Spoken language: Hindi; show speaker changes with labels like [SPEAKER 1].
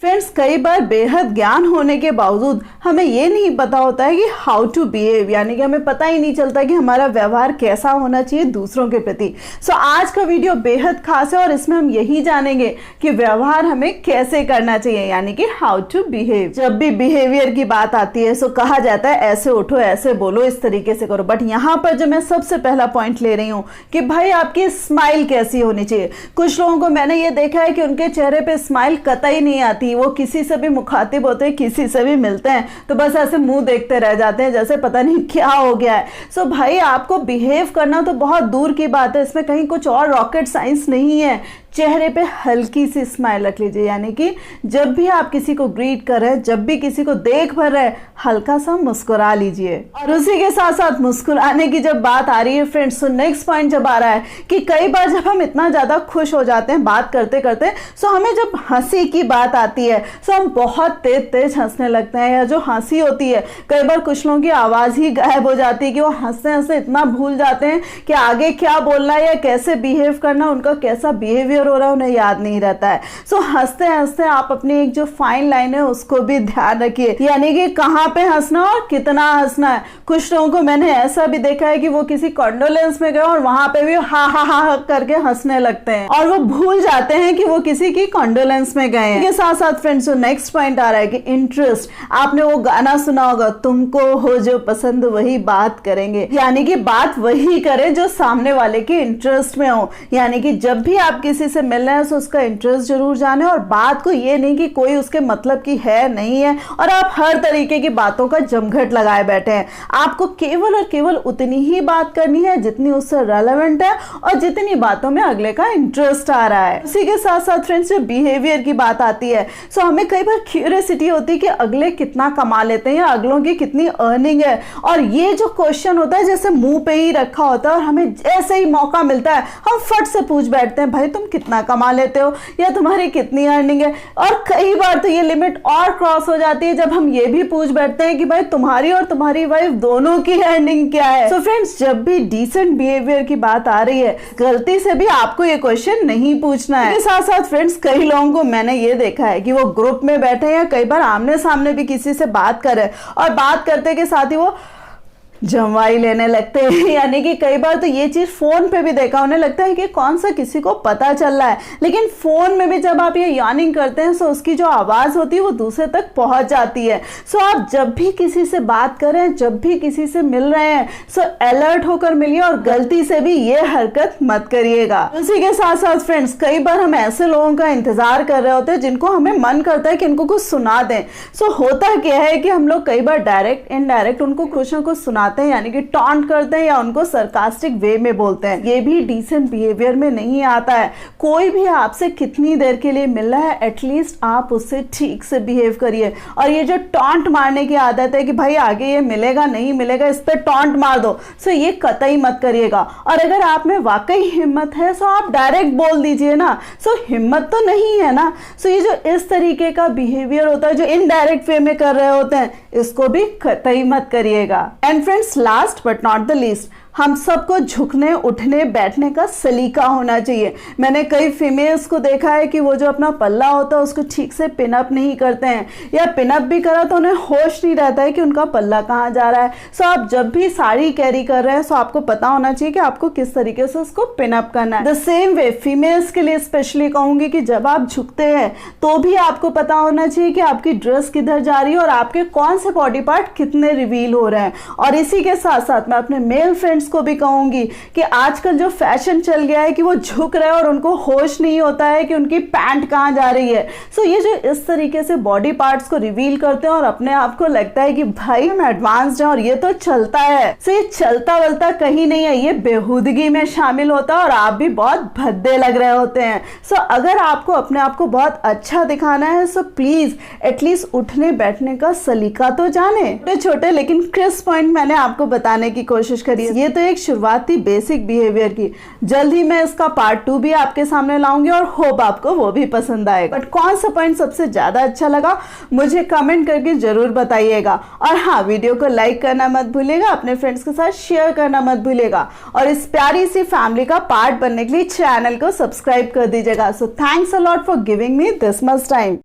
[SPEAKER 1] फ्रेंड्स, कई बार बेहद ज्ञान होने के बावजूद हमें ये नहीं पता होता है कि हाउ टू बिहेव, यानी कि हमें पता ही नहीं चलता कि हमारा व्यवहार कैसा होना चाहिए दूसरों के प्रति। सो आज का वीडियो बेहद खास है और इसमें हम यही जानेंगे कि व्यवहार हमें कैसे करना चाहिए, यानी कि हाउ टू बिहेव। जब भी बिहेवियर की बात आती है सो कहा जाता है ऐसे उठो, ऐसे बोलो, इस तरीके से करो। बट यहाँ पर जो मैं सबसे पहला पॉइंट ले रही हूँ कि भाई आपकी स्माइल कैसी होनी चाहिए। कुछ लोगों को मैंने ये देखा है कि उनके चेहरे पे स्माइल कतई नहीं आती, वो किसी से भी मुखातिब होते हैं, किसी से भी मिलते हैं तो बस ऐसे मुंह देखते रह जाते हैं जैसे पता नहीं क्या हो गया है। सो भाई आपको बिहेव करना तो बहुत दूर की बात है, इसमें कहीं कुछ और रॉकेट साइंस नहीं है। चेहरे पे हल्की सी स्माइल रख लीजिए, यानी कि जब भी आप किसी को ग्रीट कर रहे हैं, जब भी किसी को देख भर रहे हैं, हल्का सा मुस्कुरा लीजिए। और उसी के साथ साथ मुस्कुराने की जब बात आ रही है फ्रेंड्स, तो नेक्स्ट पॉइंट जब आ रहा है कि कई बार जब हम इतना ज्यादा खुश हो जाते हैं बात करते करते, सो हमें जब हंसी की बात आती है सो हम बहुत तेज तेज हंसने लगते हैं, या जो हंसी होती है कई बार कुछ लोगों की आवाज ही गायब हो जाती है कि वो हंसते हंसते इतना भूल जाते हैं कि आगे क्या बोलना है या कैसे बिहेव करना, उनका कैसा बिहेवियर हो रहा है उन्हें याद नहीं रहता है। सो हंसते हंसते आप अपनी एक जो फाइन लाइन है उसको भी ध्यान रखिए, यानी कि कहाँ पे हंसना और कितना हंसना है। कुछ लोगों को मैंने ऐसा भी देखा है कि वो किसी कॉन्डोलेंस में गए और वहां पे भी हा हा हा करके हंसने लगते हैं और वो भूल जाते हैं कि वो किसी की कॉन्डोलेंस में गए हैं। इसके साथ साथ फ्रेंड्स नेक्स्ट पॉइंट आ रहा है कि इंटरेस्ट। आपने वो गाना सुना होगा, तुमको हो जो पसंद वही बात करेंगे, यानी कि बात वही करें जो सामने वाले के इंटरेस्ट में हो। यानी कि जब भी आप किसी से मिल रहे हैं तो उसका इंटरेस्ट जरूर जाने, और बात को ये नहीं कि कोई उसके मतलब की है नहीं है और आप हर तरीके की बातों का जमघट लगाए बैठे हैं। आपको केवल और केवल उतनी ही बात करनी है जितनी उससे रेलेवेंट है और जितनी बातों में अगले का इंटरेस्ट आ रहा है। उसी के साथ साथ फ्रेंड्स जब बिहेवियर की बात आती है सो हमें कई बार क्यूरियोसिटी होती है कि अगले कितना कमा लेते हैं या अगलों की कितनी अर्निंग है, और ये जो क्वेश्चन होता है जैसे मुंह पे ही रखा होता है और हमें जैसे ही मौका मिलता है हम फट से पूछ बैठते हैं भाई तुम कितना कमा लेते हो या तुम्हारी कितनी अर्निंग है। और कई बार तो ये लिमिट और क्रॉस हो जाती है जब हम ये भी पूछ बैठते हैं कि भाई तुम्हारी और तुम्हारी वाइफ दोनों की अर्निंग क्या है। सो फ्रेंड्स जब भी डिसेंट बिहेवियर की बात आ रही है गलती से भी आपको ये क्वेश्चन नहीं पूछना है। इसके साथ साथ फ्रेंड्स कई लोगों को मैंने ये देखा है कि वो ग्रुप में बैठे या कई बार आमने सामने भी किसी से बात करे और बात करते के साथ ही वो जमवाई लेने लगते हैं। यानी कि कई बार तो ये चीज फोन पे भी देखा, उन्हें लगता है कि कौन सा किसी को पता चल रहा है, लेकिन फोन में भी जब आप ये यार्निंग करते हैं तो उसकी जो आवाज होती है वो दूसरे तक पहुंच जाती है। सो आप जब भी किसी से बात करें, जब भी किसी से मिल रहे हैं सो अलर्ट होकर मिलिए और गलती से भी ये हरकत मत करिएगा। उसी के साथ साथ फ्रेंड्स कई बार हम ऐसे लोगों का इंतजार कर रहे होते हैं जिनको हमें मन करता है कि इनको कुछ सुना दें। सो होता क्या है कि हम लोग कई बार डायरेक्ट इनडायरेक्ट उनको कुछ ना कुछ सुनाते हैं, यानी कि टॉन्ट करते हैं या उनको सरकास्टिक वे में बोलते हैं। ये भी डिसेंट बिहेवियर में नहीं आता है। कोई भी आपसे कितनी देर के लिए मिल रहा है एटलीस्ट आप उससे ठीक से बिहेव करिए। और ये जो टॉन्ट मारने की आदत है कि भाई आगे ये मिलेगा नहीं मिलेगा इस पर टॉन्ट मार दो, सो ये कतई मत करिएगा। और अगर आप में वाकई हिम्मत है सो आप डायरेक्ट बोल दीजिए ना। सो हिम्मत तो नहीं है ना, सो ये जो इस तरीके का बिहेवियर होता है जो इनडायरेक्ट वे में कर रहे होते हैं इसको भी कतई मत करिएगा। And friends last but not the least, हम सबको झुकने उठने बैठने का सलीका होना चाहिए। मैंने कई फीमेल्स को देखा है कि वो जो अपना पल्ला होता है उसको ठीक से पिनअप नहीं करते हैं, या पिनअप भी करा तो उन्हें होश नहीं रहता है कि उनका पल्ला कहाँ जा रहा है। सो आप जब भी साड़ी कैरी कर रहे हैं सो आपको पता होना चाहिए कि आपको किस तरीके से उसको पिनअप करना है। द सेम वे फीमेल्स के लिए स्पेशली कहूंगी कि जब आप झुकते हैं तो भी आपको पता होना चाहिए कि आपकी ड्रेस किधर जा रही है और आपके कौन से बॉडी पार्ट कितने रिवील हो रहे हैं। और इसी के साथ साथ मैं अपने मेल फ्रेंड्स को भी कहूंगी कि आजकल जो फैशन चल गया है कि वो झुक रहे हैं और उनको होश नहीं होता है कि उनकी पैंट कहां जा रही है। सो ये जो इस तरीके से बॉडी पार्ट्स को रिवील करते हैं और अपने आप को लगता है कि भाई हम एडवांस्ड हैं और ये तो चलता है, सो ये चलता वलता कहीं नहीं है, ये बेहूदगी में शामिल होता है और आप भी बहुत भद्दे लग रहे होते हैं। सो अगर आपको अपने आप को बहुत अच्छा दिखाना है सो प्लीज एटलीस्ट उठने बैठने का सलीका तो जाने। छोटे छोटे लेकिन क्रिस्प पॉइंट मैंने आपको बताने की कोशिश करी। ये तो एक शुरुआती बेसिक बिहेवियर की, जल्द ही मैं इसका पार्ट 2 भी आपके सामने लाऊंगी और होप आपको वो भी पसंद आएगा। बट कौन सा पॉइंट सबसे ज्यादा अच्छा लगा मुझे कमेंट करके जरूर बताइएगा। और हाँ, वीडियो को लाइक करना मत भूलिएगा, अपने फ्रेंड्स के साथ शेयर करना मत भूलिएगा और इस प्यारी सी फैमिली का पार्ट बनने के लिए चैनल को सब्सक्राइब कर दीजिएगा। So thanks a lot for giving me this much time.